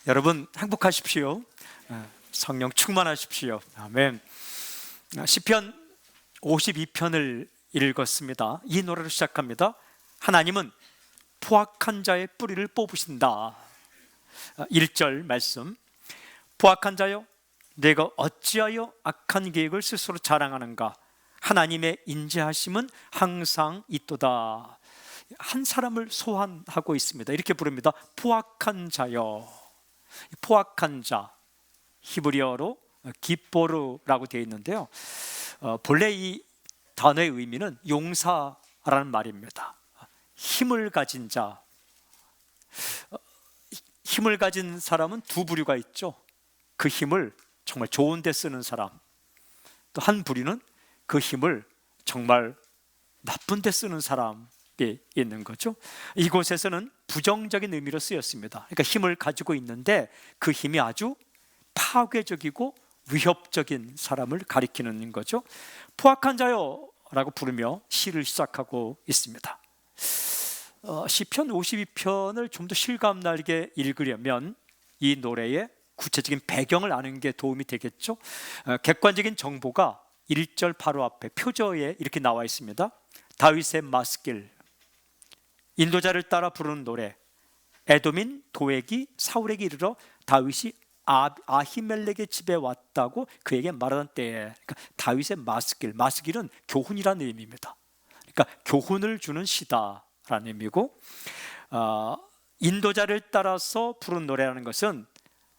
여러분 행복하십시오. 성령 충만하십시오. 아멘. 시편 52편을 읽었습니다. 이 노래로 시작합니다. 하나님은 포악한 자의 뿌리를 뽑으신다. 1절 말씀. 포악한 자여, 내가 어찌하여 악한 계획을 스스로 자랑하는가? 하나님의 인자하심은 항상 있도다. 한 사람을 소환하고 있습니다. 이렇게 부릅니다. 포악한 자여. 포악한 자, 히브리어로 기포르라고 되어 있는데요, 본래 이 단어의 의미는 용사라는 말입니다. 힘을 가진 자. 힘을 가진 사람은 두 부류가 있죠. 그 힘을 정말 좋은 데 쓰는 사람, 또 한 부류는 그 힘을 정말 나쁜 데 쓰는 사람이 있는 거죠. 이곳에서는 부정적인 의미로 쓰였습니다. 그러니까 힘을 가지고 있는데 그 힘이 아주 파괴적이고 위협적인 사람을 가리키는 거죠. 포악한 자요 라고 부르며 시를 시작하고 있습니다. 시편 52편을 좀 더 실감나게 읽으려면 이 노래의 구체적인 배경을 아는 게 도움이 되겠죠. 객관적인 정보가 1절 바로 앞에 표저에 이렇게 나와 있습니다. 다윗의 마스길, 인도자를 따라 부르는 노래. 에돔인 도액이 사울에게 이르러 다윗이 아히멜렉의 집에 왔다고 그에게 말하던 때에, 그러니까 다윗의 마스길, 마스길은 교훈이라는 의미입니다. 그러니까 교훈을 주는 시다라는 의미고, 인도자를 따라서 부른 노래라는 것은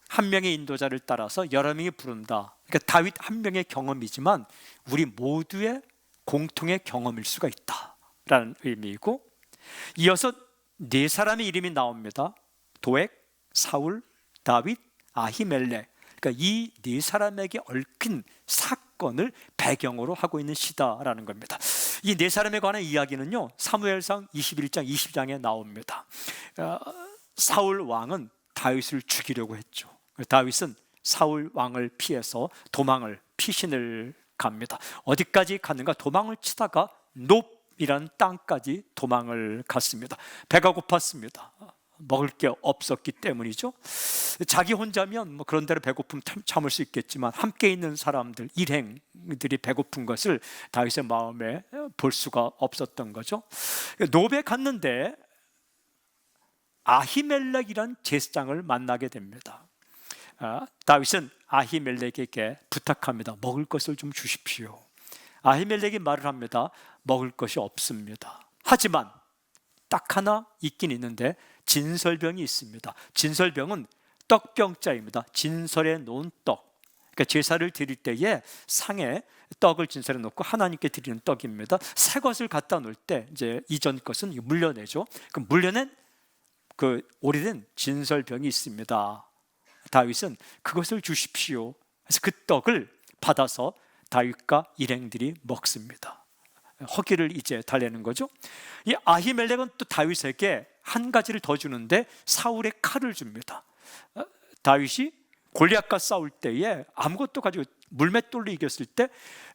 한 명의 인도자를 따라서 여러 명이 부른다. 그러니까 다윗 한 명의 경험이지만 우리 모두의 공통의 경험일 수가 있다라는 의미이고, 이어서 네 사람의 이름이 나옵니다. 도액, 사울, 다윗, 아히멜렉. 그러니까 이 네 사람에게 얽힌 사건을 배경으로 하고 있는 시다라는 겁니다. 이 네 사람에 관한 이야기는요, 사무엘상 21장 20장에 나옵니다. 사울 왕은 다윗을 죽이려고 했죠. 다윗은 사울 왕을 피해서 도망을, 피신을 갑니다. 어디까지 갔는가? 도망을 치다가 놉이라는 땅까지 도망을 갔습니다. 배가 고팠습니다. 먹을 게 없었기 때문이죠. 자기 혼자면 그런 대로 배고픔 참을 수 있겠지만 함께 있는 사람들, 일행들이 배고픈 것을 다윗의 마음에 볼 수가 없었던 거죠. 놉에 갔는데 아히멜렉이란 제사장을 만나게 됩니다. 다윗은 아히멜렉에게 부탁합니다. 먹을 것을 좀 주십시오. 아히멜렉이 말을 합니다. 먹을 것이 없습니다. 하지만 딱 하나 있긴 있는데 진설병이 있습니다. 진설병은 떡병자입니다. 진설에 놓은 떡. 그러니까 제사를 드릴 때에 상에 떡을 진설해 놓고 하나님께 드리는 떡입니다. 새 것을 갖다 놓을 때 이제 이전 것은 물려내죠. 그럼 물려낸 그 오래된 진설병이 있습니다. 다윗은 그것을 주십시오. 그래서 그 떡을 받아서 다윗과 일행들이 먹습니다. 허기를 이제 달래는 거죠. 이 아히멜렉은 또 다윗에게 한 가지를 더 주는데 사울의 칼을 줍니다. 다윗이 골리앗과 싸울 때에 아무것도 가지고 물맷돌로 이겼을 때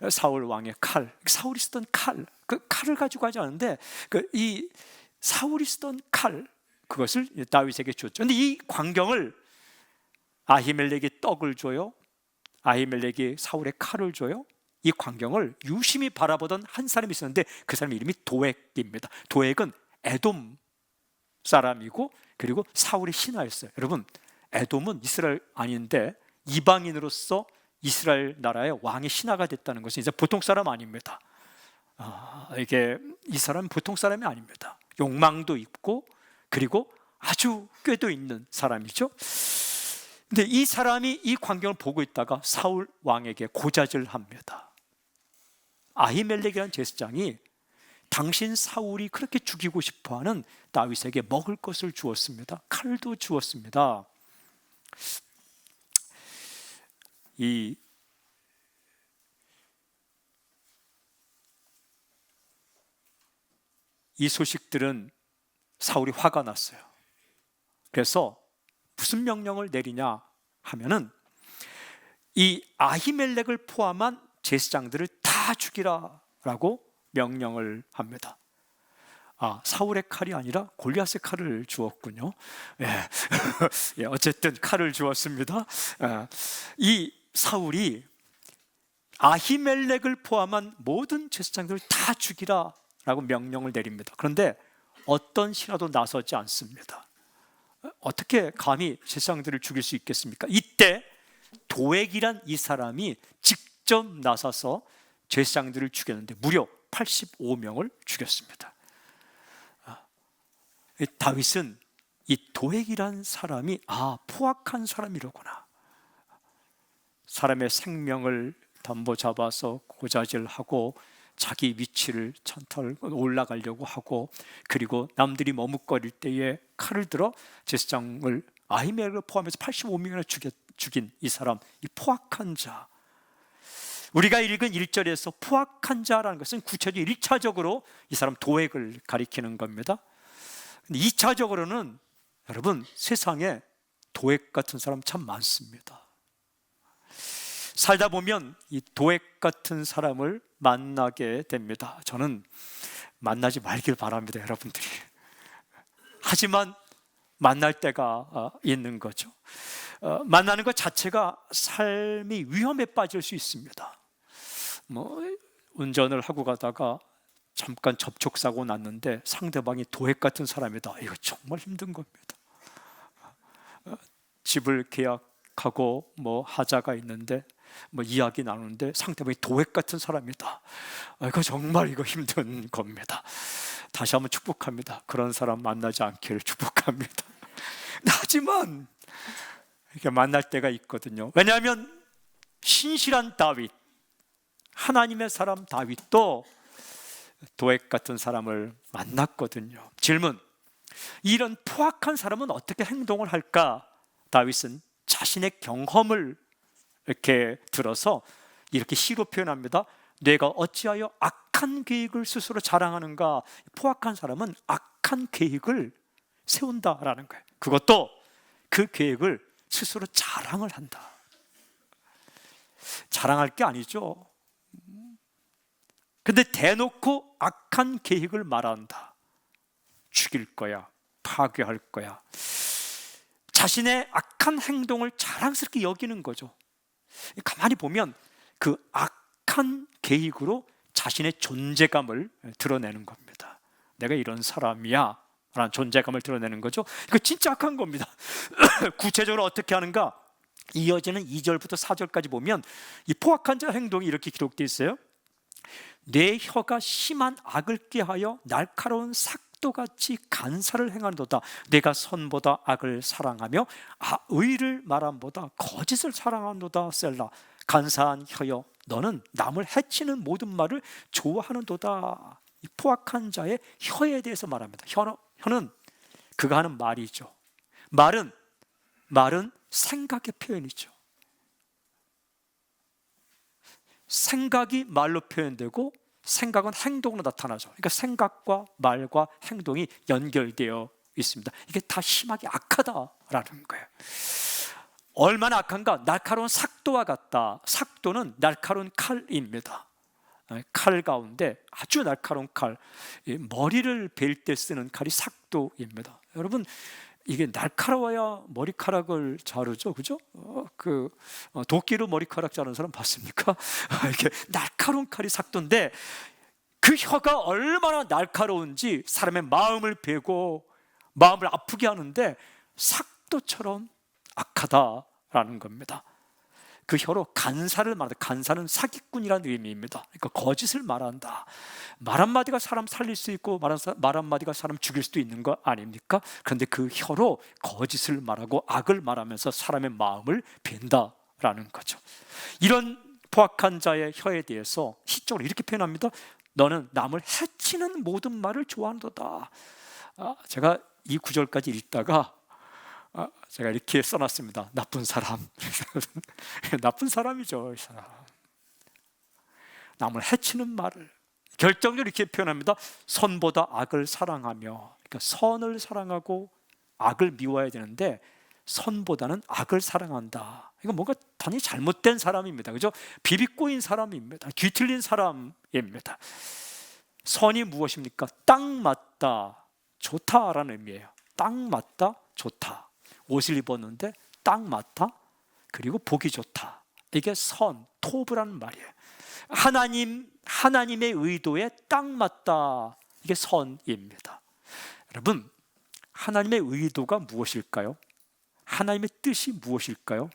사울 왕의 칼, 사울이 쓰던 칼, 그 칼을 가지고 하지 않은데 이 사울이 쓰던 칼, 그것을 다윗에게 줬죠. 그런데 이 광경을 아히멜렉이 떡을 줘요, 아히멜렉이 사울의 칼을 줘요. 이 광경을 유심히 바라보던 한 사람이 있었는데 그 사람 이름이 도액입니다. 도액은 에돔 사람이고 그리고 사울의 신하였어요. 여러분, 에돔은 이스라엘 아닌데 이방인으로서 이스라엘 나라의 왕의 신하가 됐다는 것은 이제 보통 사람 아닙니다. 이게 이 사람은 보통 사람이 아닙니다. 욕망도 있고 그리고 아주 꾀도 있는 사람이죠. 근데 이 사람이 이 광경을 보고 있다가 사울 왕에게 고자질합니다. 아히멜렉이라는 제사장이 당신 사울이 그렇게 죽이고 싶어하는 다윗에게 먹을 것을 주었습니다. 칼도 주었습니다. 이 소식들은 사울이 화가 났어요. 그래서 무슨 명령을 내리냐 하면은 이 아히멜렉을 포함한 제사장들을 다 죽이라라고 명령을 합니다. 사울의 칼이 아니라 골리앗의 칼을 주었군요. 예. 예, 어쨌든 칼을 주었습니다. 이 사울이 아히멜렉을 포함한 모든 제사장들을 다 죽이라 라고 명령을 내립니다. 그런데 어떤 신하도 나서지 않습니다. 어떻게 감히 제사장들을 죽일 수 있겠습니까? 이때 도액이란 이 사람이 직접 나서서 제사장들을 죽였는데 무려 85명을 죽였습니다. 다윗은 이 도액이란 사람이 포악한 사람이로구나, 사람의 생명을 담보 잡아서 고자질하고 자기 위치를 올라가려고 하고, 그리고 남들이 머뭇거릴 때에 칼을 들어 제사장을 아히멜렉을 포함해서 85명이나 죽인 이 사람, 이 포악한 자. 우리가 읽은 1절에서 포악한 자라는 것은 구체적으로 1차적으로 이 사람 도액을 가리키는 겁니다. 2차적으로는 여러분, 세상에 도액 같은 사람 참 많습니다. 살다 보면 이 도액 같은 사람을 만나게 됩니다. 저는 만나지 말길 바랍니다, 여러분들이. 하지만 만날 때가 있는 거죠. 만나는 것 자체가 삶이 위험에 빠질 수 있습니다. 운전을 하고 가다가 잠깐 접촉사고 났는데 상대방이 도액 같은 사람이다. 이거 정말 힘든 겁니다. 집을 계약하고 하자가 있는데 이야기 나누는데 상대방이 도액 같은 사람이다. 이거 정말 힘든 겁니다. 다시 한번 축복합니다. 그런 사람 만나지 않기를 축복합니다. 하지만 이렇게 만날 때가 있거든요. 왜냐하면 신실한 다윗, 하나님의 사람 다윗도 도액 같은 사람을 만났거든요. 질문: 이런 포악한 사람은 어떻게 행동을 할까? 다윗은 자신의 경험을 이렇게 들어서 이렇게 시로 표현합니다. 내가 어찌하여 악한 계획을 스스로 자랑하는가? 포악한 사람은 악한 계획을 세운다라는 거예요. 그것도 그 계획을 스스로 자랑을 한다. 자랑할 게 아니죠. 근데 대놓고 악한 계획을 말한다. 죽일 거야, 파괴할 거야. 자신의 악한 행동을 자랑스럽게 여기는 거죠. 가만히 보면 그 악한 계획으로 자신의 존재감을 드러내는 겁니다. 내가 이런 사람이야 라는 존재감을 드러내는 거죠. 이거 진짜 악한 겁니다. 구체적으로 어떻게 하는가? 이어지는 2절부터 4절까지 보면 이 포악한 자 행동이 이렇게 기록되어 있어요. 내 혀가 심한 악을 꾀하여 날카로운 삭도같이 간사를 행하노다. 내가 선보다 악을 사랑하며 의를 말함보다 거짓을 사랑하노다. 셀라. 간사한 혀여, 너는 남을 해치는 모든 말을 좋아하는도다. 이 포악한 자의 혀에 대해서 말합니다. 혀는 그가 하는 말이죠. 말은 생각의 표현이죠. 생각이 말로 표현되고 생각은 행동으로 나타나죠. 그러니까 생각과 말과 행동이 연결되어 있습니다. 이게 다 심하게 악하다라는 거예요. 얼마나 악한가? 날카로운 삭도와 같다. 삭도는 날카로운 칼입니다. 칼 가운데 아주 날카로운 칼, 머리를 벨 때 쓰는 칼이 삭도입니다. 여러분, 이게 날카로워야 머리카락을 자르죠, 그죠? 도끼로 머리카락 자르는 사람 봤습니까? 이렇게 날카로운 칼이 삭도인데 그 혀가 얼마나 날카로운지 사람의 마음을 베고 마음을 아프게 하는데 삭도처럼 악하다라는 겁니다. 그 혀로 간사를 말한다. 간사는 사기꾼이라는 의미입니다. 그러니까 거짓을 말한다. 말 한마디가 사람 살릴 수 있고 말 한마디가 사람 죽일 수도 있는 거 아닙니까? 그런데 그 혀로 거짓을 말하고 악을 말하면서 사람의 마음을 벤다라는 거죠. 이런 포악한 자의 혀에 대해서 시적으로 이렇게 표현합니다. 너는 남을 해치는 모든 말을 좋아한도다. 제가 이 구절까지 읽다가 제가 이렇게 써놨습니다. 나쁜 사람. 나쁜 사람이죠, 이 사람. 남을 해치는 말을 결정적으로 이렇게 표현합니다. 선보다 악을 사랑하며, 그러니까 선을 사랑하고 악을 미워해야 되는데 선보다는 악을 사랑한다. 이거 뭔가 단히 잘못된 사람입니다, 그죠? 비비꼬인 사람입니다. 뒤틀린 사람입니다. 선이 무엇입니까? 딱 맞다, 좋다라는 의미예요. 딱 맞다, 좋다. 옷을 입었는데 딱 맞다, 그리고 보기 좋다. 이게 선, 토브라는 말이에요. 하나님의 의도에 딱 맞다. 이게 선입니다. 여러분, 하나님의 의도가 무엇일까요? 하나님의 뜻이 무엇일까요?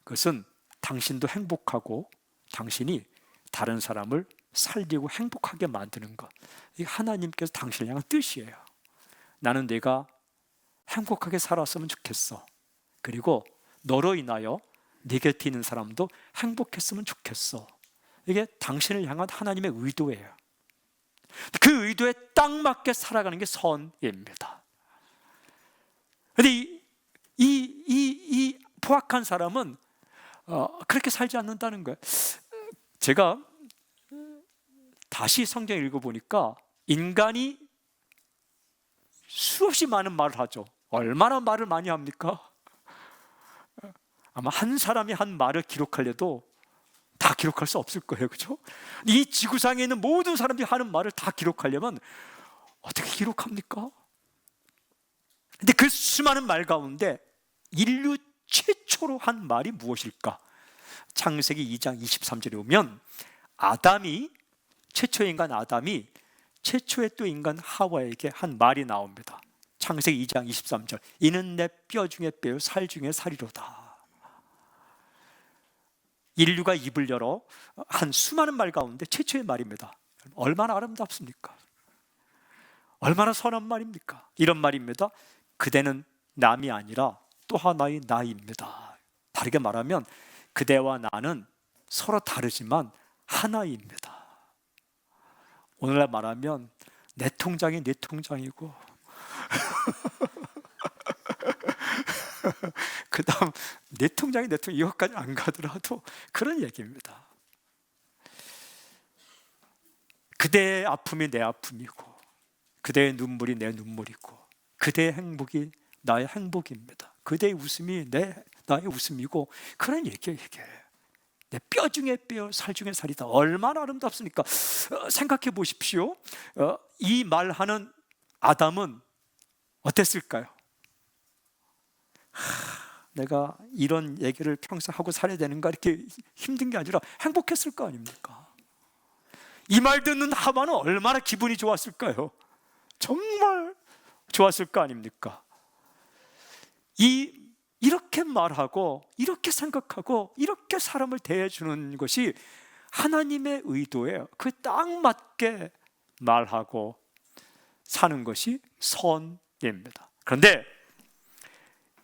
그것은 당신도 행복하고 당신이 다른 사람을 살리고 행복하게 만드는 것. 이게 하나님께서 당신을 향한 뜻이에요. 나는 내가 행복하게 살았으면 좋겠어. 그리고 너로 인하여 네 곁에 있는 사람도 행복했으면 좋겠어. 이게 당신을 향한 하나님의 의도예요. 그 의도에 딱 맞게 살아가는 게 선입니다. 그런데 이 포악한 사람은 그렇게 살지 않는다는 거예요. 제가 다시 성경 읽어보니까 인간이 수없이 많은 말을 하죠. 얼마나 말을 많이 합니까? 아마 한 사람이 한 말을 기록하려도 다 기록할 수 없을 거예요. 그렇죠? 이 지구상에 있는 모든 사람들이 하는 말을 다 기록하려면 어떻게 기록합니까? 근데 그 수많은 말 가운데 인류 최초로 한 말이 무엇일까? 창세기 2장 23절에 보면 최초의 인간 아담이 최초의 또 인간 하와에게 한 말이 나옵니다. 창세기 2장 23절, 이는 내 뼈 중에 뼈요 살 중에 살이로다. 인류가 입을 열어 한 수많은 말 가운데 최초의 말입니다. 얼마나 아름답습니까? 얼마나 선한 말입니까? 이런 말입니다. 그대는 남이 아니라 또 하나의 나입니다. 다르게 말하면 그대와 나는 서로 다르지만 하나입니다. 오늘날 말하면 내 통장이 내 통장이고 그 다음 내 통장이 내 통장, 이것까지 안 가더라도 그런 얘기입니다. 그대의 아픔이 내 아픔이고 그대의 눈물이 내 눈물이고 그대의 행복이 나의 행복입니다. 그대의 웃음이 나의 웃음이고 그런 얘기예요. 내 뼈 중에 뼈, 살 중에 살이다. 얼마나 아름답습니까? 생각해 보십시오. 이 말하는 아담은 어땠을까요? 내가 이런 얘기를 평생 하고 살아야 되는가, 이렇게 힘든 게 아니라 행복했을 거 아닙니까? 이 말 듣는 하와는 얼마나 기분이 좋았을까요? 정말 좋았을 거 아닙니까? 이렇게 말하고 이렇게 생각하고 이렇게 사람을 대해주는 것이 하나님의 의도예요. 그 딱 맞게 말하고 사는 것이 선입니다. 그런데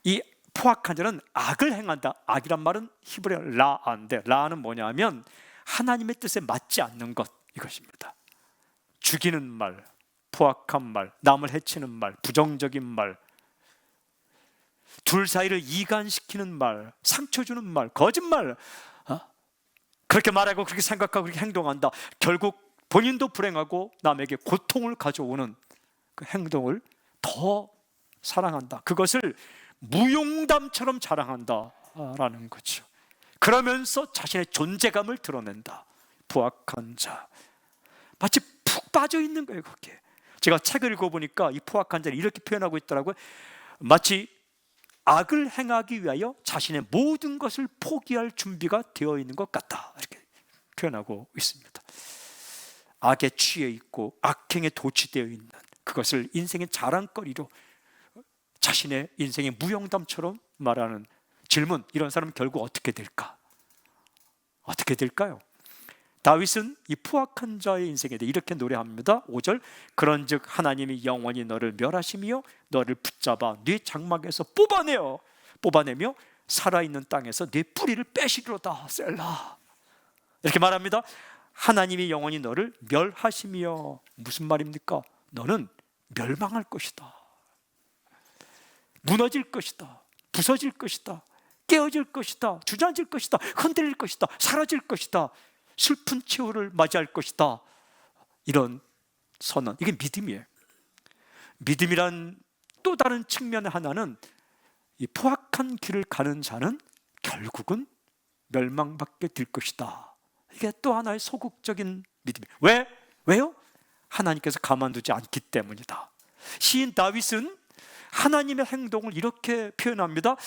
이 포악한 자는 악을 행한다. 악이란 말은 히브리어 라인데, 라는 뭐냐면 하나님의 뜻에 맞지 않는 것, 이것입니다. 죽이는 말, 포악한 말, 남을 해치는 말, 부정적인 말, 둘 사이를 이간시키는 말, 상처 주는 말, 거짓말, 그렇게 말하고 그렇게 생각하고 그렇게 행동한다. 결국 본인도 불행하고 남에게 고통을 가져오는 그 행동을 더 사랑한다. 그것을 무용담처럼 자랑한다라는 거죠. 그러면서 자신의 존재감을 드러낸다. 포악한 자, 마치 푹 빠져 있는 거예요. 거기에. 제가 책을 읽어보니까 이 포악한 자를 이렇게 표현하고 있더라고요. 마치 악을 행하기 위하여 자신의 모든 것을 포기할 준비가 되어 있는 것 같다, 이렇게 표현하고 있습니다. 악에 취해 있고 악행에 도취되어 있는 그것을 인생의 자랑거리로 자신의 인생의 무용담처럼 말하는 질문, 이런 사람은 결국 어떻게 될까? 어떻게 될까요? 다윗은 이 포악한 자의 인생에 대해 이렇게 노래합니다. 5절, 그런즉 하나님이 영원히 너를 멸하시며 너를 붙잡아 네 장막에서 뽑아내며 살아있는 땅에서 네 뿌리를 빼시리로다. 셀라. 이렇게 말합니다. 하나님이 영원히 너를 멸하시며, 무슨 말입니까? 너는 멸망할 것이다, 무너질 것이다, 부서질 것이다, 깨어질 것이다, 주저앉을 것이다, 흔들릴 것이다, 사라질 것이다, 슬픈 최후를 맞이할 것이다. 이런 선언, 이게 믿음이에요. 믿음이란 또 다른 측면 하나는 이 포악한 길을 가는 자는 결국은 멸망받게 될 것이다. 이게 또 하나의 소극적인 믿음이에요. 왜요? 하나님께서 가만두지 않기 때문이다. 시인 다윗은 하나님의 행동을 이렇게 표현합니다.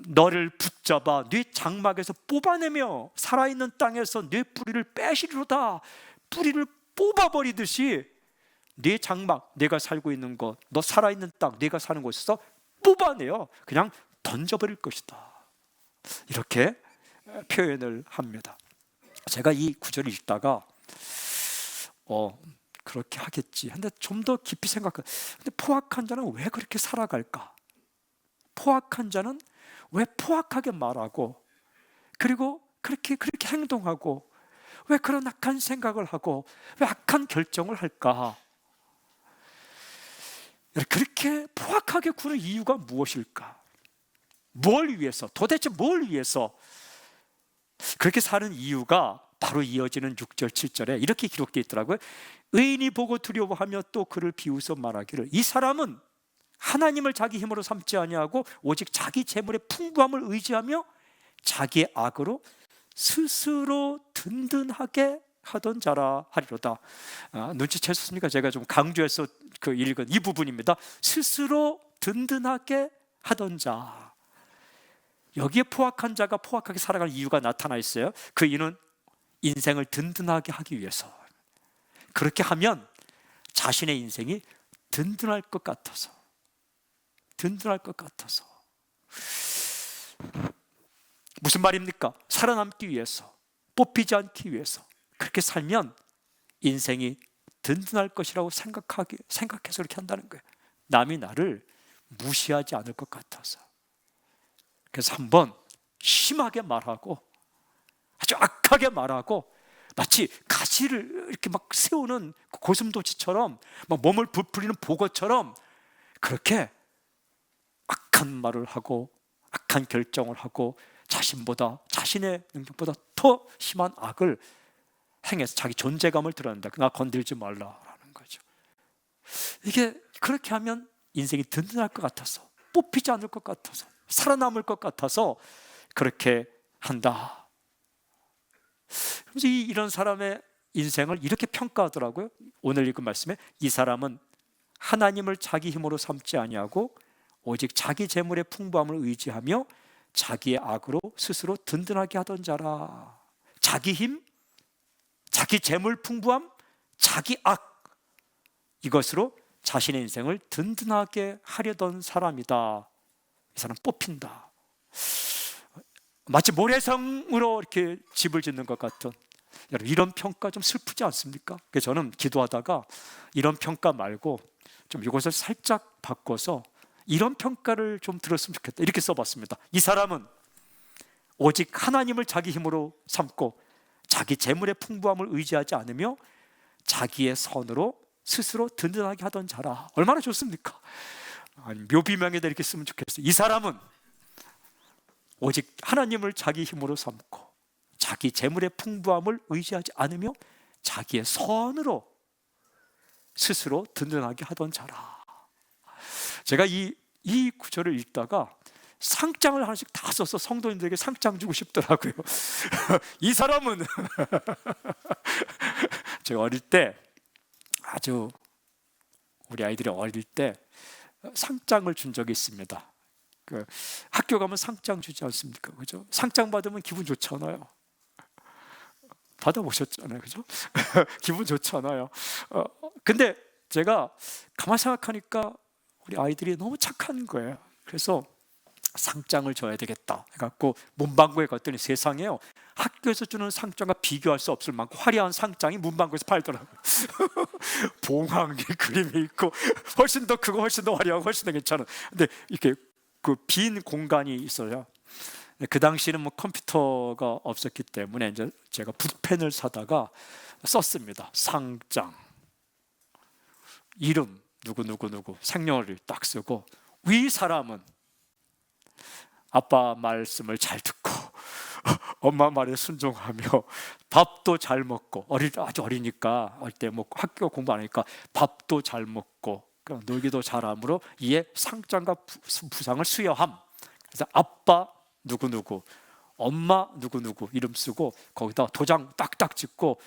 너를 붙잡아 네 장막에서 뽑아내며 살아있는 땅에서 네 뿌리를 빼시리로다. 뿌리를 뽑아버리듯이 네 장막, 내가 살고 있는 곳, 너 살아있는 땅, 내가 사는 곳에서 뽑아내요. 그냥 던져버릴 것이다. 이렇게 표현을 합니다. 제가 이 구절을 읽다가 그렇게 하겠지. 근데 좀 더 깊이 생각해. 근데 포악한 자는 왜 그렇게 살아갈까? 포악한 자는 왜 포악하게 말하고, 그리고 그렇게 행동하고, 왜 그런 악한 생각을 하고, 왜 악한 결정을 할까? 그렇게 포악하게 구는 이유가 무엇일까? 뭘 위해서? 도대체 뭘 위해서 그렇게 사는 이유가 바로 이어지는 6절 7절에 이렇게 기록되어 있더라고요. 의인이 보고 두려워하며 또 그를 비웃어 말하기를 이 사람은 하나님을 자기 힘으로 삼지 아니하고 오직 자기 재물의 풍부함을 의지하며 자기의 악으로 스스로 든든하게 하던 자라 하리로다. 눈치채셨습니까? 제가 좀 강조해서 읽은 이 부분입니다. 스스로 든든하게 하던 자. 여기에 포악한 자가 포악하게 살아가는 이유가 나타나 있어요. 그 이유는 인생을 든든하게 하기 위해서. 그렇게 하면 자신의 인생이 든든할 것 같아서. 무슨 말입니까? 살아남기 위해서, 뽑히지 않기 위해서. 그렇게 살면 인생이 든든할 것이라고 생각해서 그렇게 한다는 거예요. 남이 나를 무시하지 않을 것 같아서. 그래서 한번 심하게 말하고, 아주 악하게 말하고, 마치 가시를 이렇게 막 세우는 고슴도치처럼, 막 몸을 부풀리는 보고처럼 그렇게 악한 말을 하고 악한 결정을 하고 자신의 능력보다 더 심한 악을 행해서 자기 존재감을 드러낸다. 나 건들지 말라라는 거죠. 이게 그렇게 하면 인생이 든든할 것 같아서, 뽑히지 않을 것 같아서, 살아남을 것 같아서 그렇게 한다. 그래서 이런 사람의 인생을 이렇게 평가하더라고요. 오늘 읽은 말씀에 이 사람은 하나님을 자기 힘으로 삼지 아니하고 오직 자기 재물의 풍부함을 의지하며 자기의 악으로 스스로 든든하게 하던 자라. 자기 힘, 자기 재물 풍부함, 자기 악, 이것으로 자신의 인생을 든든하게 하려던 사람이다. 이 사람 뽑힌다. 마치 모래성으로 이렇게 집을 짓는 것 같은, 여러분 이런 평가 좀 슬프지 않습니까? 그래서 저는 기도하다가 이런 평가 말고 좀 이것을 살짝 바꿔서 이런 평가를 좀 들었으면 좋겠다 이렇게 써봤습니다. 이 사람은 오직 하나님을 자기 힘으로 삼고 자기 재물의 풍부함을 의지하지 않으며 자기의 선으로 스스로 든든하게 하던 자라. 얼마나 좋습니까? 아니, 묘비명에다 이렇게 쓰면 좋겠어요. 이 사람은 오직 하나님을 자기 힘으로 삼고 자기 재물의 풍부함을 의지하지 않으며 자기의 선으로 스스로 든든하게 하던 자라. 제가 이 구절을 읽다가 상장을 하나씩 다 써서 성도님들에게 상장 주고 싶더라고요. 이 사람은 제가 어릴 때, 아주 우리 아이들이 어릴 때 상장을 준 적이 있습니다. 학교 가면 상장 주지 않습니까? 그죠? 상장 받으면 기분 좋잖아요. 받아보셨잖아요, 그죠? 기분 좋잖아요. 근데 제가 가만 생각하니까 우리 아이들이 너무 착한 거예요. 그래서 상장을 줘야 되겠다 해갖고 문방구에 갔더니 세상에요, 학교에서 주는 상장과 비교할 수 없을 만큼 화려한 상장이 문방구에서 팔더라고요. 봉황이 그림이 있고 훨씬 더 크고 훨씬 더 화려하고 훨씬 더 괜찮은, 근데 이렇게 그 빈 공간이 있어요. 그 당시에는 뭐 컴퓨터가 없었기 때문에 이제 제가 붓펜을 사다가 썼습니다. 상장, 이름 누구 생년월일 딱 쓰고, 위 사람은 아빠 말씀을 잘 듣고 엄마 말에 순종하며 밥도 잘 먹고, 아주 어리니까 어릴 때 뭐 학교 공부 안 하니까 밥도 잘 먹고 놀기도 잘함으로 이에 상장과 부상을 수여함. 그래서 아빠 누구 엄마 누구 이름 쓰고 거기다 도장 딱딱 찍고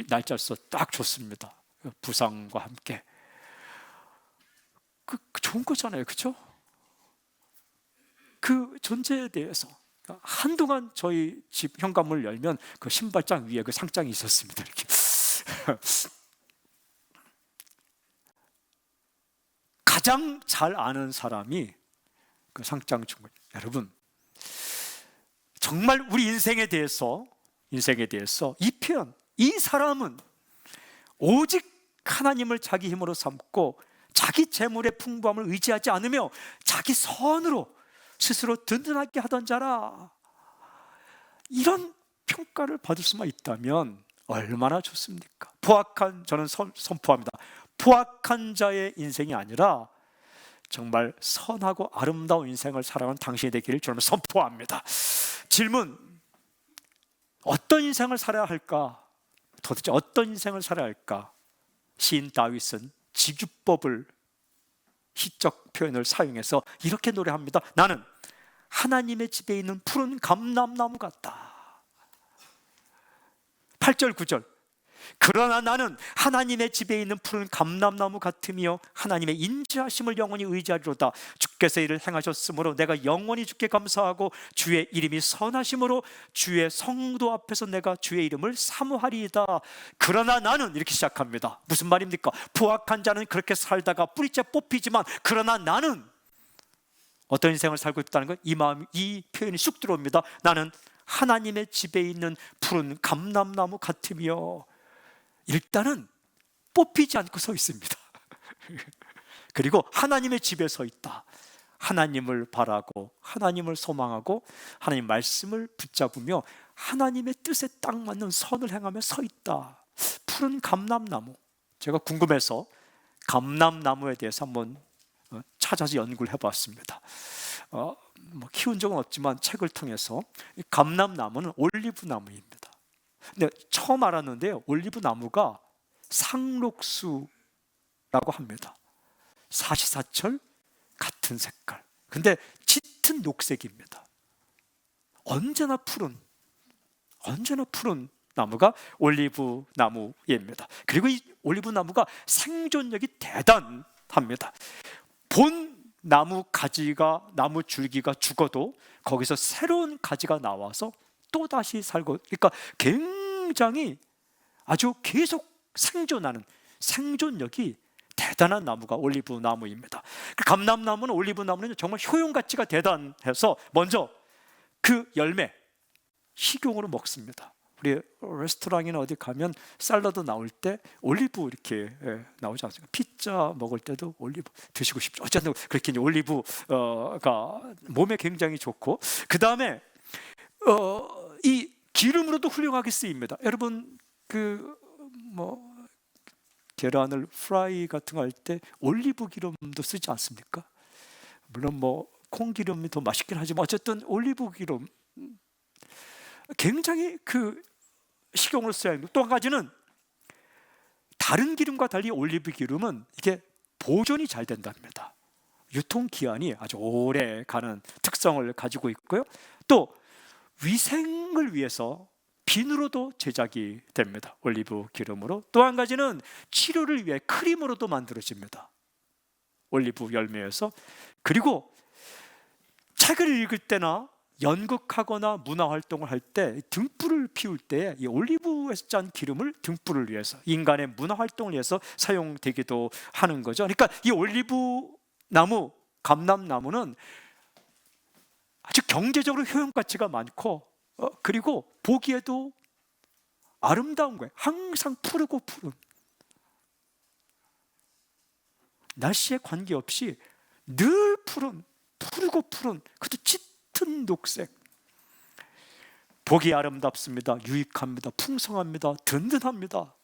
날짜 써 딱 줬습니다. 부상과 함께. 좋은 거잖아요, 그렇죠? 그 존재에 대해서 한동안 저희 집 현관문을 열면 그 신발장 위에 그 상장이 있었습니다. 이렇게. 가장 잘 아는 사람이 그 상장 준 거예요. 여러분, 정말 우리 인생에 대해서 이 표현, 이 사람은 오직 하나님을 자기 힘으로 삼고 자기 재물의 풍부함을 의지하지 않으며 자기 선으로 스스로 든든하게 하던 자라. 이런 평가를 받을 수만 있다면 얼마나 좋습니까? 저는 선포합니다. 포악한 자의 인생이 아니라 정말 선하고 아름다운 인생을 살아가는 당신이 되기를 저는 선포합니다. 질문, 어떤 인생을 살아야 할까? 도대체 어떤 인생을 살아야 할까? 시인 다윗은 직유법을, 시적 표현을 사용해서 이렇게 노래합니다. 나는 하나님의 집에 있는 푸른 감람나무 같다. 8절 9절. 그러나 나는 하나님의 집에 있는 푸른 감람나무 같으며 하나님의 인자하심을 영원히 의지하리로다. 주께서 이를 행하셨으므로 내가 영원히 주께 감사하고 주의 이름이 선하심으로 주의 성도 앞에서 내가 주의 이름을 사모하리이다. 그러나 나는, 이렇게 시작합니다. 무슨 말입니까? 포악한 자는 그렇게 살다가 뿌리째 뽑히지만, 그러나 나는 어떤 인생을 살고 있다는 건 이 표현이 쑥 들어옵니다. 나는 하나님의 집에 있는 푸른 감람나무 같으며. 일단은 뽑히지 않고 서 있습니다. 그리고 하나님의 집에 서 있다. 하나님을 바라고 하나님을 소망하고 하나님 말씀을 붙잡으며 하나님의 뜻에 딱 맞는 선을 행하며 서 있다. 푸른 감람나무. 제가 궁금해서 감람나무에 대해서 한번 찾아서 연구를 해봤습니다. 키운 적은 없지만 책을 통해서 감람나무는 올리브 나무입니다. 근데 처음 알았는데요, 올리브 나무가 상록수라고 합니다. 사시사철 같은 색깔. 근데 짙은 녹색입니다. 언제나 푸른 나무가 올리브 나무입니다. 그리고 이 올리브 나무가 생존력이 대단합니다. 본 나무 줄기가 죽어도 거기서 새로운 가지가 나와서 또 다시 살고, 그러니까 굉장히 아주 계속 생존하는 생존력이 대단한 나무가 올리브 나무입니다. 감람나무는, 올리브 나무는 정말 효용 가치가 대단해서 먼저 그 열매 식용으로 먹습니다. 우리 레스토랑이나 어디 가면 샐러드 나올 때 올리브 이렇게 나오지 않습니까? 피자 먹을 때도 올리브 드시고 싶죠. 어쨌든 그렇게 올리브가 몸에 굉장히 좋고, 그 다음에 이 기름으로도 훌륭하게 쓰입니다. 여러분 계란을 프라이 같은 거 할 때 올리브 기름도 쓰지 않습니까? 물론 콩기름이 더 맛있긴 하지만 어쨌든 올리브 기름 굉장히 식용으로 써야 합니다. 또 한 가지는 다른 기름과 달리 올리브 기름은 이게 보존이 잘 된답니다. 유통기한이 아주 오래 가는 특성을 가지고 있고요. 또 위생을 위해서 비누로도 제작이 됩니다. 올리브 기름으로. 또 한 가지는 치료를 위해 크림으로도 만들어집니다. 올리브 열매에서. 그리고 책을 읽을 때나 연극하거나 문화활동을 할 때 등불을 피울 때 이 올리브에서 짠 기름을 등불을 위해서, 인간의 문화활동을 위해서 사용되기도 하는 거죠. 그러니까 이 올리브 나무, 감람나무는 아주 경제적으로 효용가치가 많고 그리고 보기에도 아름다운 거예요. 항상 푸르고 푸른, 날씨에 관계없이 늘 푸르고 푸른, 그것도 짙은 녹색. 보기 아름답습니다. 유익합니다. 풍성합니다. 든든합니다.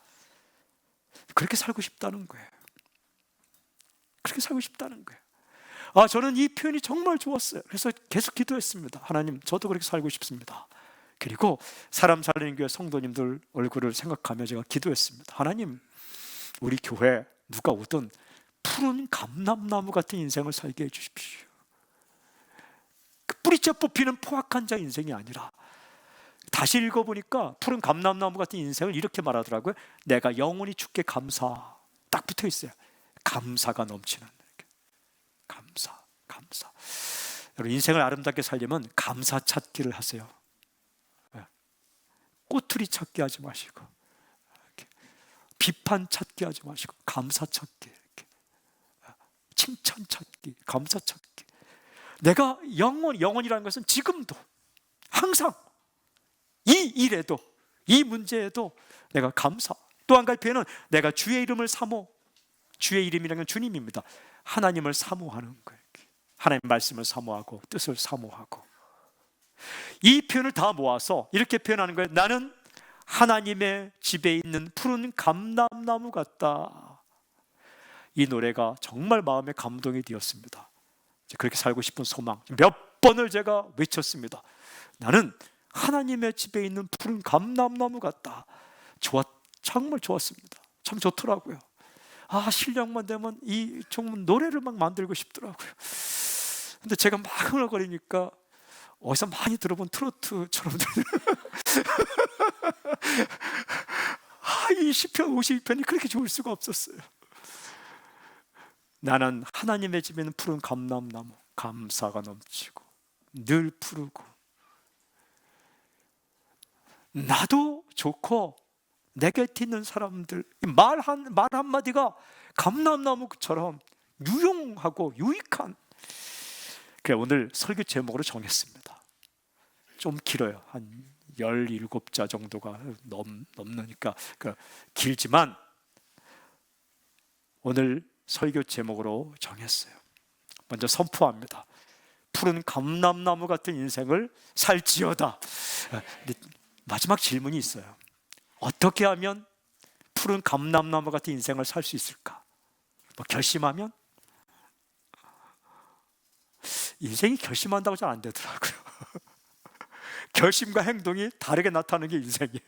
그렇게 살고 싶다는 거예요. 그렇게 살고 싶다는 거예요. 저는 이 표현이 정말 좋았어요. 그래서 계속 기도했습니다. 하나님, 저도 그렇게 살고 싶습니다. 그리고 사람 살리는 교회 성도님들 얼굴을 생각하며 제가 기도했습니다. 하나님, 우리 교회 누가 오든 푸른 감람나무 같은 인생을 살게 해주십시오. 뿌리째 뽑히는 포악한 자 인생이 아니라, 다시 읽어보니까 푸른 감람나무 같은 인생을 이렇게 말하더라고요. 내가 영원히 주께 감사. 딱 붙어 있어요. 감사가 넘치는, 감사. 여러분, 인생을 아름답게 살려면 감사 찾기를 하세요. 꼬투리 찾기 하지 마시고, 비판 찾기 하지 마시고, 감사 찾기, 칭찬 찾기, 감사 찾기. 내가 영원이라는 것은 지금도, 항상, 이 일에도, 이 문제에도 내가 감사. 또 한 가지 표현은 내가 주의 이름을 사모. 주의 이름이라는 건 주님입니다. 하나님을 사모하는 거예요. 하나님 말씀을 사모하고 뜻을 사모하고. 이 표현을 다 모아서 이렇게 표현하는 거예요. 나는 하나님의 집에 있는 푸른 감람나무 같다. 이 노래가 정말 마음에 감동이 되었습니다. 그렇게 살고 싶은 소망 몇 번을 제가 외쳤습니다. 나는 하나님의 집에 있는 푸른 감람나무 같다. 정말 좋았습니다. 참 좋더라고요. 실력만 되면 정말 노래를 막 만들고 싶더라고요. 근데 제가 막 흥얼거리니까 어디서 많이 들어본 트로트처럼 이 시편 52편이 그렇게 좋을 수가 없었어요. 나는 하나님의 집에 있는 푸른 감람나무, 감사가 넘치고 늘 푸르고, 나도 좋고 내 곁에 있는 사람들, 말 한마디가 감람나무처럼 유용하고 유익한. 그래, 오늘 설교 제목으로 정했습니다. 좀 길어요. 한 17자 정도가 넘으니까 길지만 오늘 설교 제목으로 정했어요. 먼저 선포합니다. 푸른 감람나무 같은 인생을 살지어다. 근데 마지막 질문이 있어요. 어떻게 하면 푸른 감람나무 같은 인생을 살 수 있을까? 결심하면? 인생이 결심한다고 잘 안 되더라고요. 결심과 행동이 다르게 나타나는 게 인생이에요.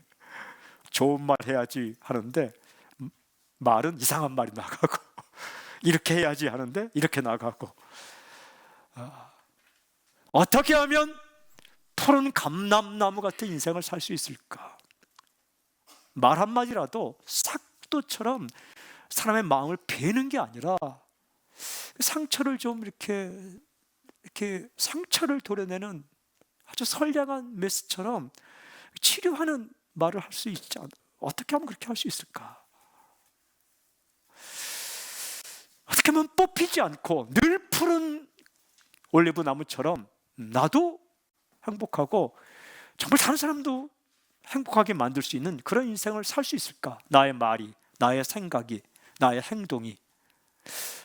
좋은 말 해야지 하는데 말은 이상한 말이 나가고, 이렇게 해야지 하는데 이렇게 나가고. 어떻게 하면 푸른 감람나무 같은 인생을 살 수 있을까? 말 한마디라도 삭도처럼 사람의 마음을 베는 게 아니라 상처를 좀 이렇게 상처를 도려내는 아주 선량한 메스처럼 치료하는 말을 할 수 있지 않아? 어떻게 하면 그렇게 할 수 있을까? 어떻게 하면 뽑히지 않고 늘 푸른 올리브 나무처럼 나도 행복하고 정말 다른 사람도 행복하게 만들 수 있는 그런 인생을 살 수 있을까? 나의 말이, 나의 생각이, 나의 행동이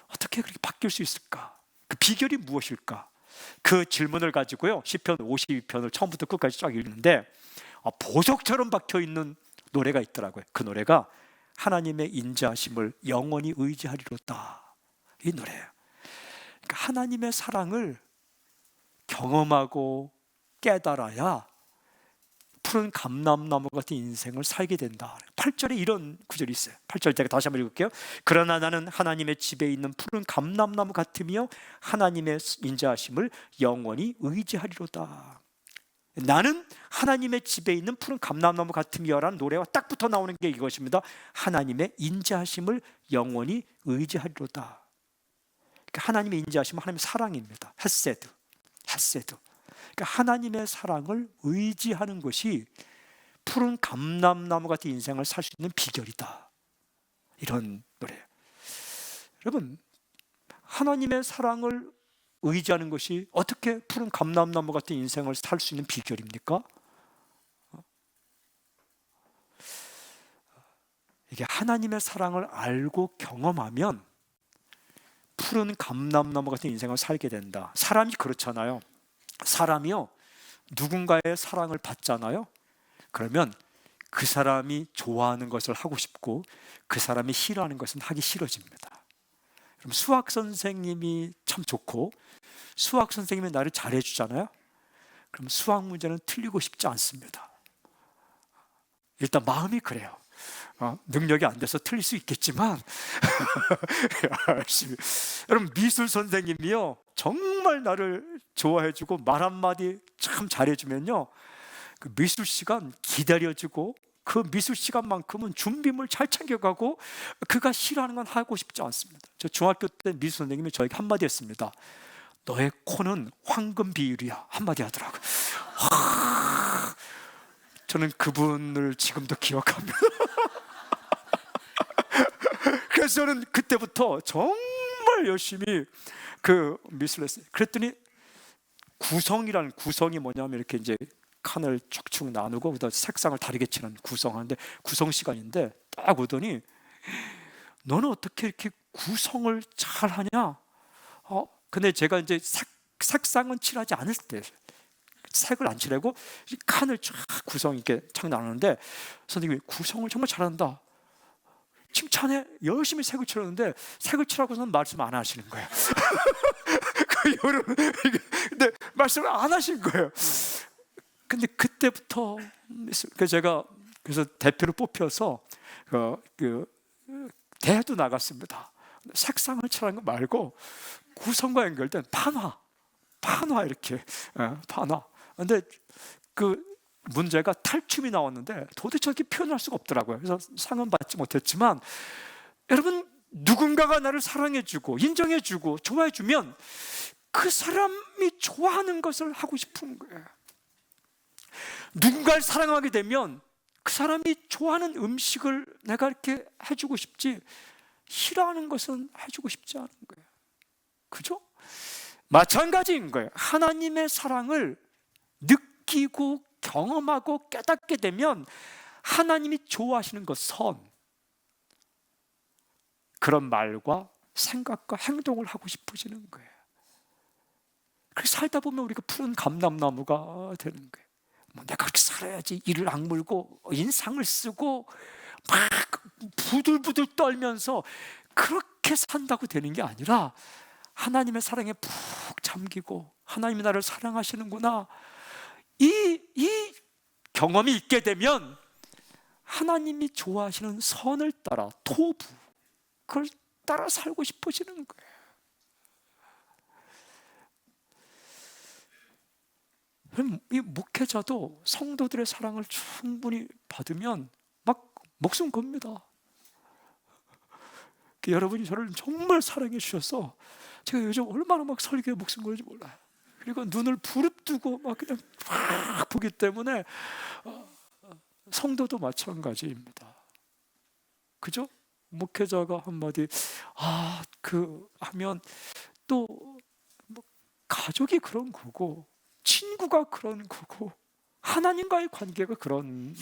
어떻게 그렇게 바뀔 수 있을까? 그 비결이 무엇일까? 그 질문을 가지고요, 시편 52편을 처음부터 끝까지 쫙 읽는데 보석처럼 박혀있는 노래가 있더라고요. 그 노래가 하나님의 인자하심을 영원히 의지하리로다, 이 노래예요. 그러니까 하나님의 사랑을 경험하고 깨달아야 푸른 감람나무 같은 인생을 살게 된다. 8절에 이런 구절이 있어요. 8절 제가 다시 한번 읽을게요. 그러나 나는 하나님의 집에 있는 푸른 감람나무 같으며 하나님의 인자하심을 영원히 의지하리로다. 나는 하나님의 집에 있는 푸른 감람나무 같으며라는 노래와 딱 붙어 나오는 게 이것입니다. 하나님의 인자하심을 영원히 의지하리로다. 그러니까 하나님의 인자하심은 하나님의 사랑입니다. 헤세드. 그러니까 하나님의 사랑을 의지하는 것이 푸른 감람나무 같은 인생을 살 수 있는 비결이다. 이런 노래예요. 여러분, 하나님의 사랑을 의지하는 것이 어떻게 푸른 감람나무 같은 인생을 살 수 있는 비결입니까? 이게 하나님의 사랑을 알고 경험하면 푸른 감람나무 같은 인생을 살게 된다. 사람이 그렇잖아요. 사람이요, 누군가의 사랑을 받잖아요. 그러면 그 사람이 좋아하는 것을 하고 싶고 그 사람이 싫어하는 것은 하기 싫어집니다. 그럼 수학 선생님이 참 좋고 수학 선생님이 나를 잘해주잖아요. 그럼 수학 문제는 틀리고 싶지 않습니다. 일단 마음이 그래요. 능력이 안 돼서 틀릴 수 있겠지만 열심히. 여러분, 미술 선생님이요, 정말 나를 좋아해주고 말 한마디 참 잘해주면요, 그 미술 시간 기다려주고 그 미술 시간만큼은 준비물 잘 챙겨가고 그가 싫어하는 건 하고 싶지 않습니다. 저 중학교 때 미술 선생님이 저에게 한마디 했습니다. 너의 코는 황금 비율이야, 한마디 하더라고요. 저는 그분을 지금도 기억합니다. 그래서 저는 그때부터 정말 열심히 그 미술을 했어요. 그랬더니 구성이라는, 구성이 뭐냐면 이렇게 이제 칸을 쭉쭉 나누고 그다음 색상을 다르게 칠하는 구성하는데, 구성 시간인데 딱 오더니 너는 어떻게 이렇게 구성을 잘하냐? 근데 제가 이제 색상은 칠하지 않을 때, 색을 안 칠하고 칸을 쫙 구성 있게 착 나누는데, 선생님이 구성을 정말 잘한다 칭찬해. 열심히 색을 칠하는데 색을 칠하고서는 말씀 안 하시는 거예요. 그 여름, 근데 말씀을 안 하신 거예요. 근데 그때부터 제가 그래서 대표로 뽑혀서 그 대회도 나갔습니다. 색상을 칠하는 거 말고 구성과 연결된 판화 이렇게 판화. 근데 그 문제가 탈춤이 나왔는데 도대체 이렇게 표현할 수가 없더라고요. 그래서 상은 받지 못했지만, 여러분, 누군가가 나를 사랑해주고 인정해주고 좋아해주면 그 사람이 좋아하는 것을 하고 싶은 거예요. 누군가를 사랑하게 되면 그 사람이 좋아하는 음식을 내가 이렇게 해주고 싶지, 싫어하는 것은 해주고 싶지 않은 거예요. 그죠? 마찬가지인 거예요. 하나님의 사랑을 느끼고 경험하고 깨닫게 되면 하나님이 좋아하시는 것, 선, 그런 말과 생각과 행동을 하고 싶어지는 거예요. 그래서 살다 보면 우리가 푸른 감람나무가 되는 거예요. 내가 그렇게 살아야지, 이를 악물고 인상을 쓰고 막 부들부들 떨면서 그렇게 산다고 되는 게 아니라, 하나님의 사랑에 푹 잠기고 하나님이 나를 사랑하시는구나, 이 경험이 있게 되면 하나님이 좋아하시는 선을 따라, 토부, 그걸 따라 살고 싶어지는 거예요. 이 목회자도 성도들의 사랑을 충분히 받으면 막 목숨 겁니다. 여러분이 저를 정말 사랑해 주셔서 제가 요즘 얼마나 막 설교에 목숨 걸는지 몰라요. 그리고 눈을 부릅뜨고 막 그냥 막 보기 때문에, 성도도 마찬가지입니다. 그죠? 목회자가 한마디 하면 또 뭐 가족이 그런 거고, 친구가 그런 거고, 하나님과의 관계가 그런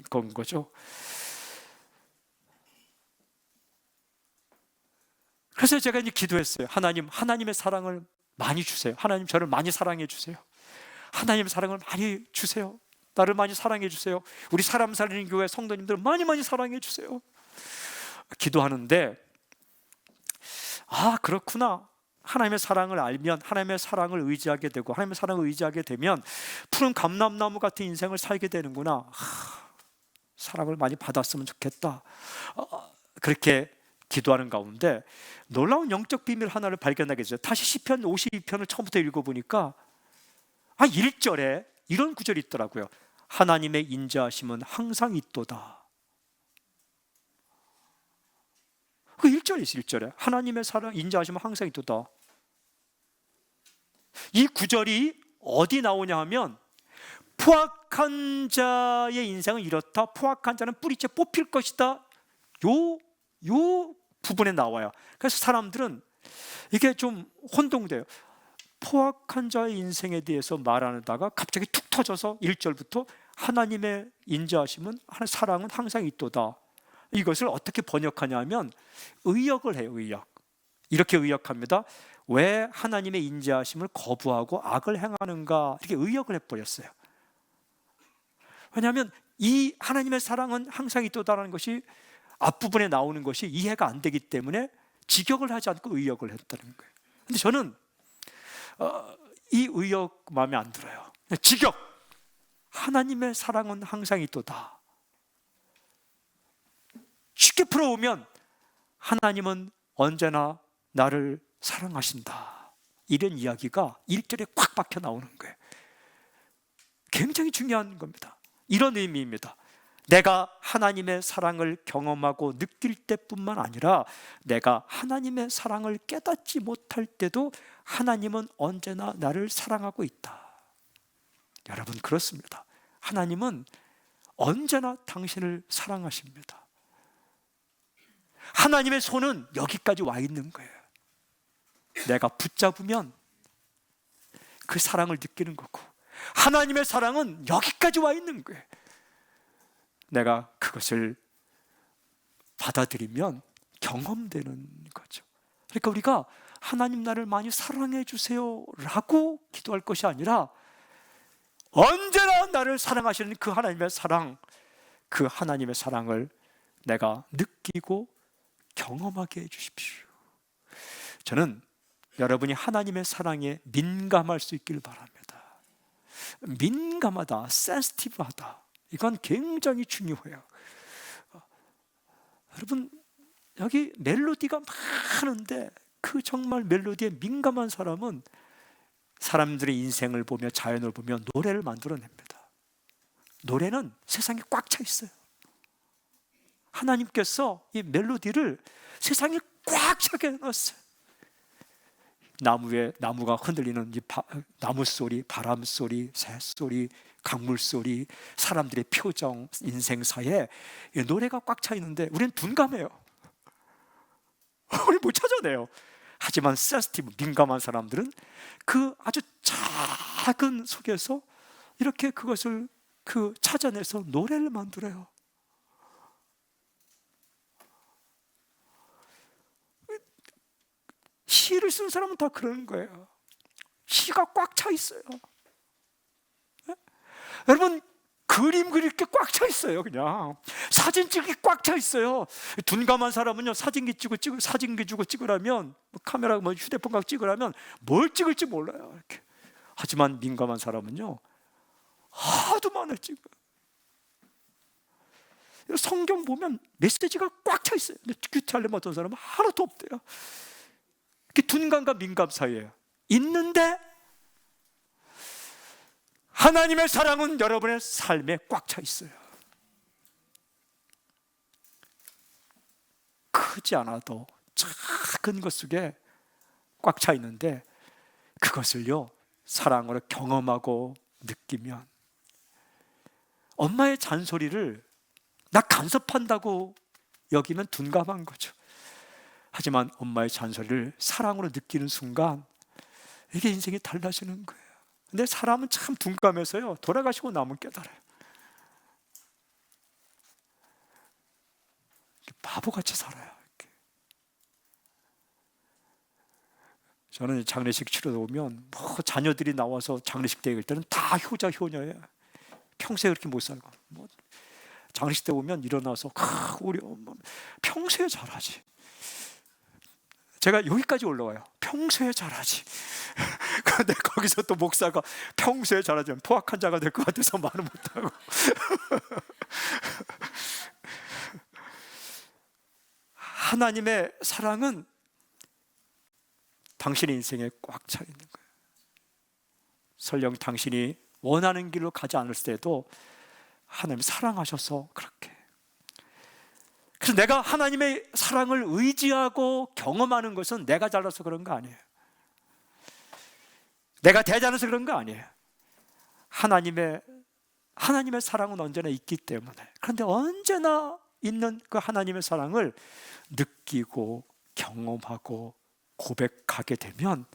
건 거죠. 그래서 제가 이제 기도했어요. 하나님의 사랑을 많이 주세요. 하나님, 저를 많이 사랑해 주세요. 하나님의 사랑을 많이 주세요. 나를 많이 사랑해 주세요. 우리 사람 살리는 교회 성도님들 많이 사랑해 주세요. 기도하는데, 그렇구나. 하나님의 사랑을 알면, 하나님의 사랑을 의지하게 되고, 하나님의 사랑을 의지하게 되면 푸른 감람나무 같은 인생을 살게 되는구나. 사랑을 많이 받았으면 좋겠다. 그렇게 기도하는 가운데 놀라운 영적 비밀 하나를 발견하게 됐어요. 다시 시편 52편을 처음부터 읽어보니까 1절에 이런 구절이 있더라고요. 하나님의 인자하심은 항상 있도다. 그 1절에 있어요. 1절에 하나님의 사랑, 인자하심은 항상 있도다. 이 구절이 어디 나오냐 하면, 포악한 자의 인생은 이렇다, 포악한 자는 뿌리째 뽑힐 것이다, 요 부분에 나와요. 그래서 사람들은 이게 좀 혼동돼요. 포악한 자의 인생에 대해서 말하다가 갑자기 툭 터져서 1절부터 하나님의 인자하심은, 사랑은 항상 있도다. 이것을 어떻게 번역하냐면 의역을 해요. 이렇게 의역합니다. 왜 하나님의 인자하심을 거부하고 악을 행하는가, 이렇게 의역을 해버렸어요. 왜냐하면 이 하나님의 사랑은 항상 있도다라는 것이 앞부분에 나오는 것이 이해가 안 되기 때문에 직역을 하지 않고 의역을 했다는 거예요. 근데 저는 이 의역 마음에 안 들어요. 직역, 하나님의 사랑은 항상 있도다. 쉽게 풀어오면 하나님은 언제나 나를 사랑하신다, 이런 이야기가 1절에 꽉 박혀 나오는 거예요. 굉장히 중요한 겁니다. 이런 의미입니다. 내가 하나님의 사랑을 경험하고 느낄 때뿐만 아니라 내가 하나님의 사랑을 깨닫지 못할 때도 하나님은 언제나 나를 사랑하고 있다. 여러분, 그렇습니다. 하나님은 언제나 당신을 사랑하십니다. 하나님의 손은 여기까지 와 있는 거예요. 내가 붙잡으면 그 사랑을 느끼는 거고, 하나님의 사랑은 여기까지 와 있는 거예요. 내가 그것을 받아들이면 경험되는 거죠. 그러니까 우리가 하나님 나를 많이 사랑해 주세요 라고 기도할 것이 아니라 언제나 나를 사랑하시는 그 하나님의 사랑, 그 하나님의 사랑을 내가 느끼고 경험하게 해주십시오. 저는 여러분이 하나님의 사랑에 민감할 수 있길 바랍니다. 민감하다, 센시티브하다, 이건 굉장히 중요해요. 여러분, 여기 멜로디가 많은데 그 정말 멜로디에 민감한 사람은 사람들의 인생을 보며 자연을 보며 노래를 만들어냅니다. 노래는 세상에 꽉 차 있어요. 하나님께서 이 멜로디를 세상에 꽉 차게 해놨어요. 나무가 흔들리는 나무 소리, 바람 소리, 새 소리, 강물 소리, 사람들의 표정, 인생사에 노래가 꽉 차 있는데 우리는 둔감해요. 우리 못 찾아내요. 하지만 센시티브, 민감한 사람들은 그 아주 작은 속에서 이렇게 그것을 찾아내서 노래를 만들어요. 시를 쓴 사람은 다 그러는 거예요. 시가 꽉 차 있어요. 네? 여러분, 그림 그릴 게 꽉 차 있어요. 그냥 사진 찍기 꽉 차 있어요. 둔감한 사람은요, 사진기 주고 찍으라면, 카메라 휴대폰 갖고 찍으라면 뭘 찍을지 몰라요. 이렇게. 하지만 민감한 사람은요, 하도 많이 찍어요. 성경 보면 메시지가 꽉 차 있어요. 근데 큐티하려면 어떤 사람은 하나도 없대요. 둔감과 민감 사이에 있는데 하나님의 사랑은 여러분의 삶에 꽉 차 있어요. 크지 않아도 작은 것 속에 꽉 차 있는데 그것을요, 사랑으로 경험하고 느끼면, 엄마의 잔소리를 나 간섭한다고 여기면 둔감한 거죠. 하지만 엄마의 잔소리를 사랑으로 느끼는 순간 이게 인생이 달라지는 거예요. 근데 사람은 참 둔감해서요, 돌아가시고 나면 깨달아요. 바보같이 살아요. 이렇게. 저는 장례식 치러다 보면 자녀들이 나와서 장례식 때 갈 때는 다 효자 효녀예요. 평소에 그렇게 못 살고, 장례식 때 보면 일어나서 우리 엄마 평소에 잘하지, 제가 여기까지 올라와요. 평소에 잘하지. 그런데 거기서 또 목사가 평소에 잘하지만 포악한 자가 될 것 같아서 말을 못하고. 하나님의 사랑은 당신의 인생에 꽉 차 있는 거예요. 설령 당신이 원하는 길로 가지 않을 때도 하나님 사랑하셔서 그렇게. 그래서 내가 하나님의 사랑을 의지하고 경험하는 것은 내가 잘나서 그런 거 아니에요. 내가 대단해서 그런 거 아니에요. 하나님의 사랑은 언제나 있기 때문에. 그런데 언제나 있는 그 하나님의 사랑을 느끼고 경험하고 고백하게 되면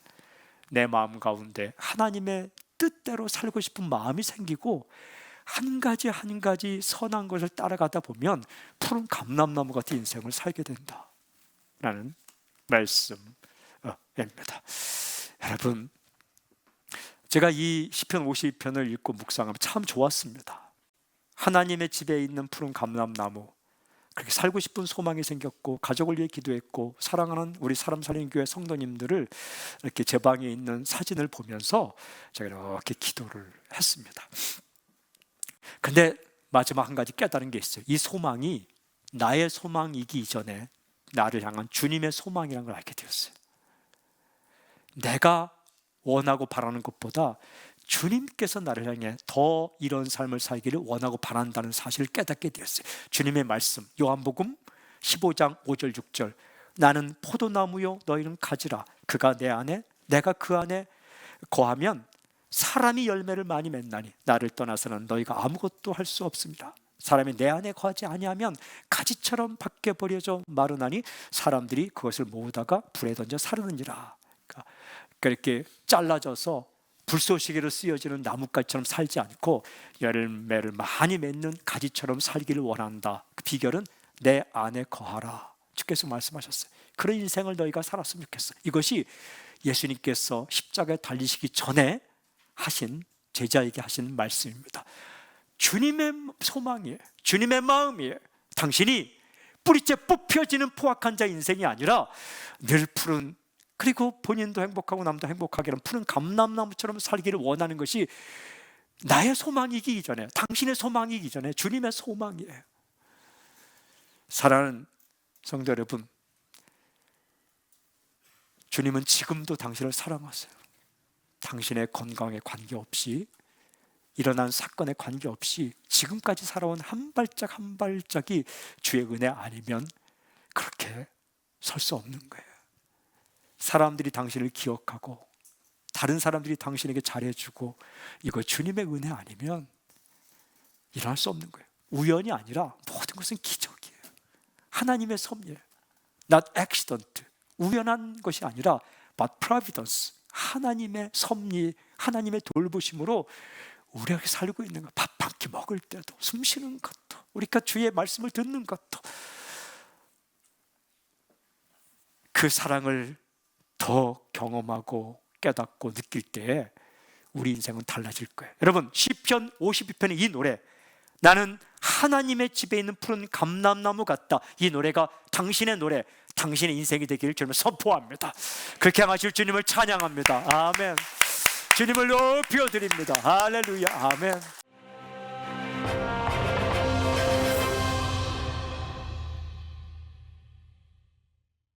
내 마음 가운데 하나님의 뜻대로 살고 싶은 마음이 생기고, 한 가지 한 가지 선한 것을 따라가다 보면 푸른 감람나무 같은 인생을 살게 된다라는 말씀입니다. 여러분, 제가 이 시편 52편을 읽고 묵상하면 참 좋았습니다. 하나님의 집에 있는 푸른 감람나무, 그렇게 살고 싶은 소망이 생겼고, 가족을 위해 기도했고, 사랑하는 우리 사람살림교회 성도님들을 이렇게 제 방에 있는 사진을 보면서 제가 이렇게 기도를 했습니다. 근데 마지막 한 가지 깨달은 게 있어요. 이 소망이 나의 소망이기 이전에 나를 향한 주님의 소망이라는 걸 알게 되었어요. 내가 원하고 바라는 것보다 주님께서 나를 향해 더 이런 삶을 살기를 원하고 바란다는 사실을 깨닫게 되었어요. 주님의 말씀, 요한복음 15장 5절 6절, 나는 포도나무요 너희는 가지라. 그가 내 안에 내가 그 안에 거하면 사람이 열매를 많이 맺나니 나를 떠나서는 너희가 아무것도 할 수 없습니다. 사람이 내 안에 거하지 아니하면 가지처럼 밖에 버려져 마르나니 사람들이 그것을 모으다가 불에 던져 사르느니라. 그렇게 잘라져서 불쏘시개로 쓰여지는 나뭇가지처럼 살지 않고 열매를 많이 맺는 가지처럼 살기를 원한다. 그 비결은 내 안에 거하라. 주께서 말씀하셨어요. 그런 인생을 너희가 살았으면 좋겠어. 이것이 예수님께서 십자가에 달리시기 전에 하신, 제자에게 하신 말씀입니다. 주님의 소망이에요. 주님의 마음이에요. 당신이 뿌리째 뽑혀지는 포악한 자 인생이 아니라 늘 푸른, 그리고 본인도 행복하고 남도 행복하게 하는 푸른 감람나무처럼 살기를 원하는 것이 나의 소망이기 이전에, 당신의 소망이기 전에 주님의 소망이에요. 사랑하는 성도 여러분, 주님은 지금도 당신을 사랑하세요. 당신의 건강에 관계없이, 일어난 사건에 관계없이 지금까지 살아온 한 발짝 한 발짝이 주의 은혜 아니면 그렇게 설 수 없는 거예요. 사람들이 당신을 기억하고 다른 사람들이 당신에게 잘해주고, 이거 주님의 은혜 아니면 일어날 수 없는 거예요. 우연이 아니라 모든 것은 기적이에요. 하나님의 섭리예요. Not accident, 우연한 것이 아니라 but providence, 하나님의 섭리, 하나님의 돌보심으로 우리가 살고 있는 것, 밥 한 끼 먹을 때도, 숨 쉬는 것도, 우리가 주의 말씀을 듣는 것도, 그 사랑을 더 경험하고 깨닫고 느낄 때에 우리 인생은 달라질 거예요. 여러분, 시편 52편의 이 노래, 나는 하나님의 집에 있는 푸른 감람나무 같다, 이 노래가 당신의 노래, 당신의 인생이 되기를 주님을 선포합니다. 그렇게 향하실 주님을 찬양합니다. 아멘. 주님을 높여 드립니다. 할렐루야. 아멘.